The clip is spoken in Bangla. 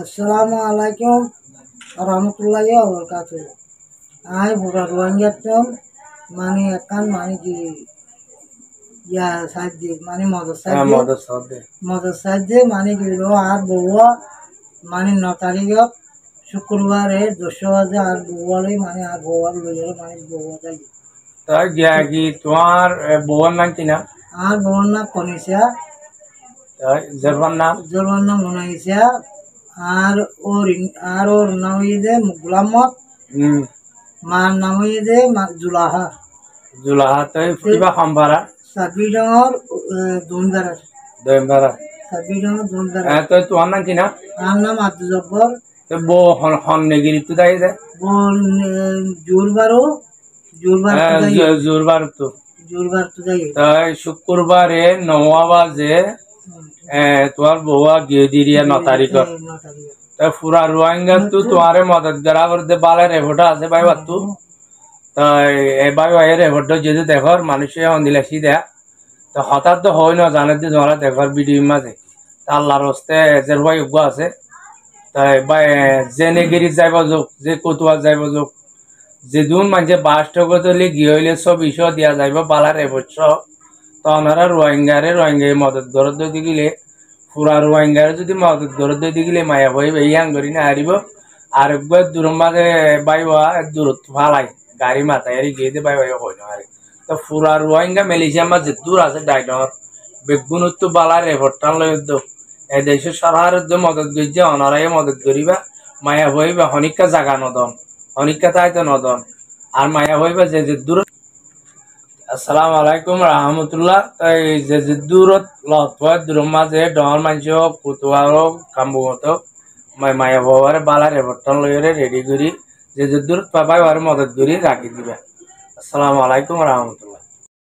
আসসালামু আলাইকুম রহমতুল্লাহি ওয়া বারাকাতুহু। আই বুড়া রোহিঙ্গা মানে একান মানে কি ইয়া সাহায্যে মানে মদত সাহায্যে মানে কি আর বউয়া মানে 9 তারিখত শুক্রবারে 200 বাজে আর বউয়ালে মানে আর বউয়ার লইয়ারে মানে বউয়া যাই তাই গিয়া কি তোমার বউয়ার নাম কি না? আর বউয়ার নাম কনিসা, তাই জরবার নাম মুনাইসা, আর ওর নাম হইছে গোলামত, মার নাম হইছে জুলাহা। তাই কিবা সম্ভারা 26 জনের দুনদারা দৈম্বারা 26 জনের দুনদারা। তাই তোমার নাম কি না? আর নাম আব্দুল জব্বর। বউ হন নেগিরি তো দাই দে বোন জুরবার তো যাই। তাই শুক্রবারে 9 বাজে তোমার বউয়া গিয়ে দিরিয়া 9 তারিখ। তাই পুরা রোহিঙ্গা তো তোমারে মদত করা করতে বালের রেভোটা আছে ভাই বাতু। তাই এবার এর রেভোটা যদি দেখর মানুষে অন্দিলাসি দেয়া তো হঠাৎ তো হয় না জানে যে তোমরা দেখর ভিডিও মাঝে আল্লাহর হস্তে এজের ভাই উগ্র আছে। তাই বা যে নেগিরি যাইব যোগ যে কতুয়া যাইব যোগ যে দুন মানুষে বাস টকলে গিয়ে হইলে সব বিষয় দিয়া যাইব বালার এবছর তো ওনারা রোহিঙ্গারে মদত গরত দিয়ে গেলে পুরা রোহিঙ্গারে যদি মদত গরত দিয়ে গেলে মায়া ভাই ইয়াং করি না হারিব আর একবার দূর মাঝে বাইবা দূরত্ব ফালাই গাড়ি মাথায় আর গিয়ে বাই বাই হয় না আর তো পুরা রোহিঙ্গা মালয়েশিয়ার মাঝে দূর আছে ডাইনর বেগুনত বালার রেভরটান লই এই দেশের সরকারের মদত গিয়ে ওনারাই মদত করিবা মায়া হইবা হনিকা জাগা নদন হনিকা তাইতো নদন আর মায়া হইবা যে দূর। আসসালামু আলাইকুম রহমতুল্লাহ। তাই যে দূরত লথ দূর মাঝে ডর মাঝে কুতুয়ারো কাম্বুমত মায়া বাবার বালা রেভরটান লইরে রেডি করি যে দূরত পাবাই আর মদত করি রাখি দিবা। আসসালামু আলাইকুম রহমতুল্লাহ।